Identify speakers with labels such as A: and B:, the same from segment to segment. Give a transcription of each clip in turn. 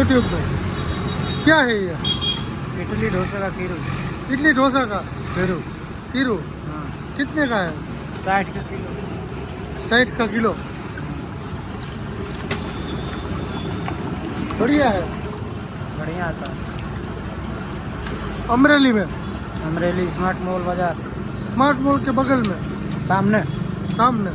A: YouTube पे। क्या है ये?
B: इडली डोसा का खीरू।
A: इडली डोसा का
B: खीरू।
A: खीरू
B: हाँ,
A: कितने का है?
B: 60 का किलो।
A: 60 का किलो। बढ़िया है।
B: बढ़िया आता है।
A: अमरेली में,
B: अमरेली स्मार्ट मॉल बाजार
A: स्मार्ट मॉल के बगल में,
B: सामने।
A: सामने।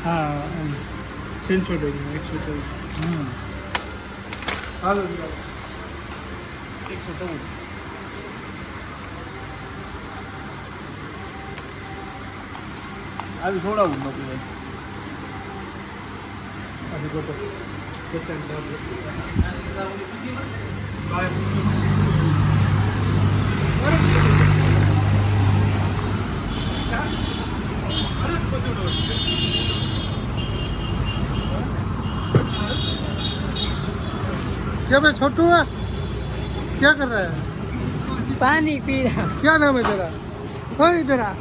C: हाँ सेंसर देंगे 114। हालो 114। अभी थोड़ा उड़ना पड़ेगा। अभी को तो
A: क्या भाई छोटू है? क्या कर रहा है?
B: पानी पी रहा।
A: क्या नाम है तेरा? हो इधर आ।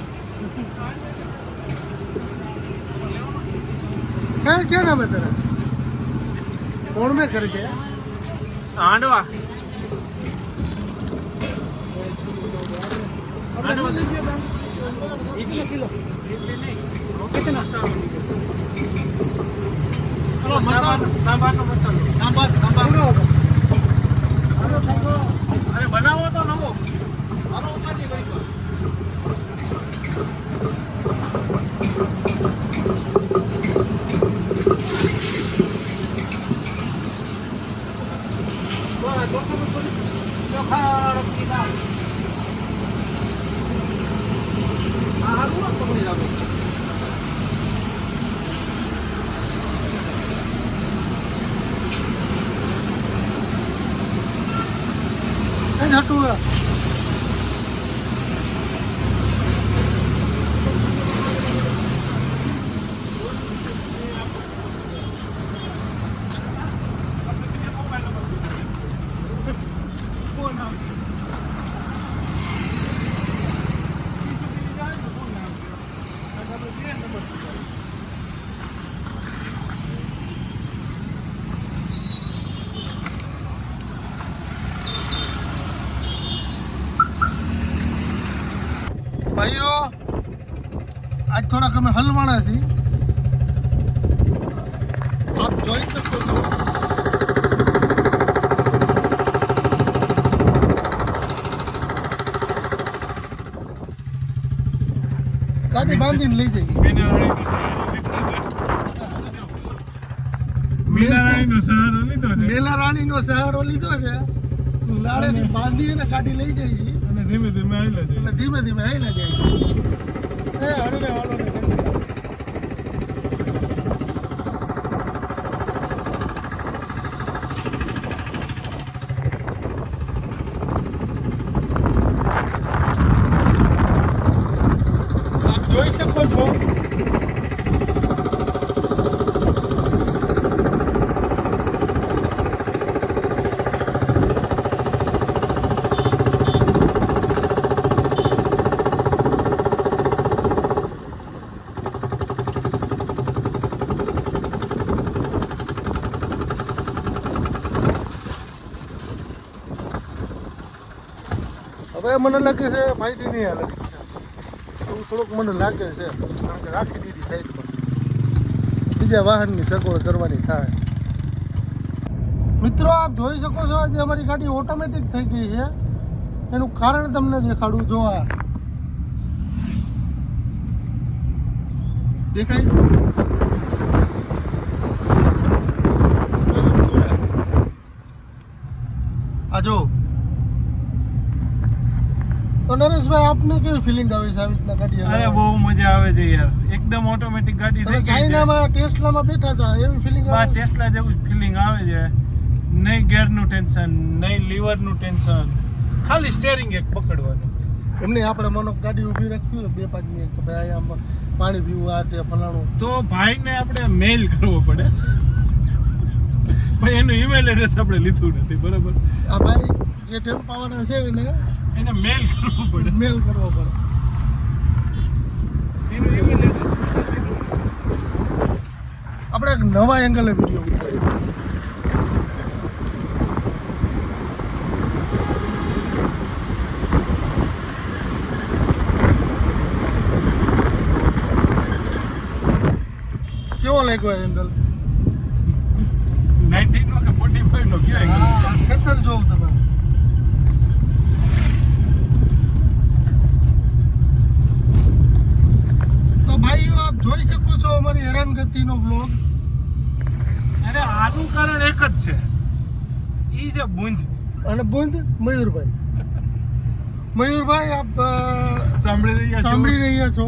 A: क्या नाम है तेरा? कौन में करके?
C: आंडवा किलो कितना सांबार નો મસાલો सांबार અરે બનાવો તો નવો આનો ઉપાજી કરી દો
A: छोटू है। भाइयों आज थोड़ा અમે હલવાણા છીએ આપ જોઈ શકો છો ગાડી બાંધીને લઈ જઈએ મેલા રાણીનો સહારો લીધો છે લાડેથી બાંધી અને ગાડી લઈ જઈએ છીએ
C: અને ધીમે ધીમે આઈલા જાય
A: અને ધીમે ધીમે આવીને જાય એ હરને હાલો ને આપ જોઈ શકો છો હવે મને લાગે છે ફાયદી નહીં હાલે એવું થોડુંક મને લાગે છે કારણ કે રાખી દીધી સાઈડમાં બીજા વાહનની સગવડ કરવાની થાય મિત્રો આપ જોઈ શકો છો આજે અમારી ગાડી ઓટોમેટિક થઈ ગઈ છે એનું કારણ તમને દેખાડું જો આ દેખાય આ જો તો નરેશભાઈ આપને કેવી ફિલિંગ આવે છે આવી રીતના ગાડી
C: અરે બહુ મજા આવે છે યાર એકદમ ઓટોમેટિક ગાડી
A: તમે
C: થઈ ગઈ છે
A: ચાઇનામાં ટેસ્લામાં બેઠા હતા એવી ફિલિંગ
C: આ
A: આવે
C: ટેસ્લા જેવું ફિલિંગ આવે છે નહીં ગેરનું ટેન્શન નહીં લીવરનું ટેન્શન ખાલી સ્ટેરિંગ એક પકડવાનું
A: એમને આપણે મનો ગાડી ઊભી રાખવી હોય 2-5 મિનિટ કે ભાઈ આમ પાણી પીવું આ તે ફલાણું
C: તો ભાઈને આપણે મેલ કરવો પડે પણ એનું ઈમેલ એડ્રેસ આપણે લીધું નથી બરાબર
A: આ ભાઈ જે ટેમ્પાવાળા છે
C: એને મેલ કરવો પડે
A: મેલ કરવો પડે
C: એનું ઈમેલ એડ્રેસ
A: આપણે એક નવા એંગલે વિડીયો ઉતારીએ કેવો લાગ્યો એંગલ
C: 19 નો કે 45 નો કયો એંગલ
A: ખેતર જોવું તમે તો ભાઈઓ આપ જોઈ શકો છો અમારી હેરાનગતિનો બ્લોગ
C: અરે આનું કારણ એક જ છે ઈ જે બુંજ
A: અને બુંદ મયુરભાઈ આપ સાંભળી રહ્યા છો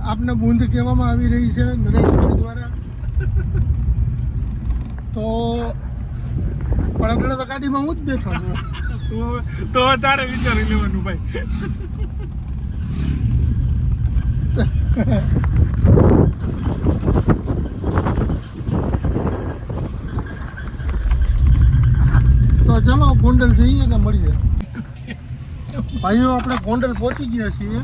A: આપને બુંદ કહેવામાં આવી રહી છે નરેશભાઈ દ્વારા તો પણ એટલે તો ગાડીમાં હું જ બેઠો છું
C: તો તારે વિચારી લેવાનું ભાઈ તો ચલો ગોંડલ જઈએ ને મળીએ ભાઈઓ આપણે ગોંડલ પહોંચી ગયા છીએ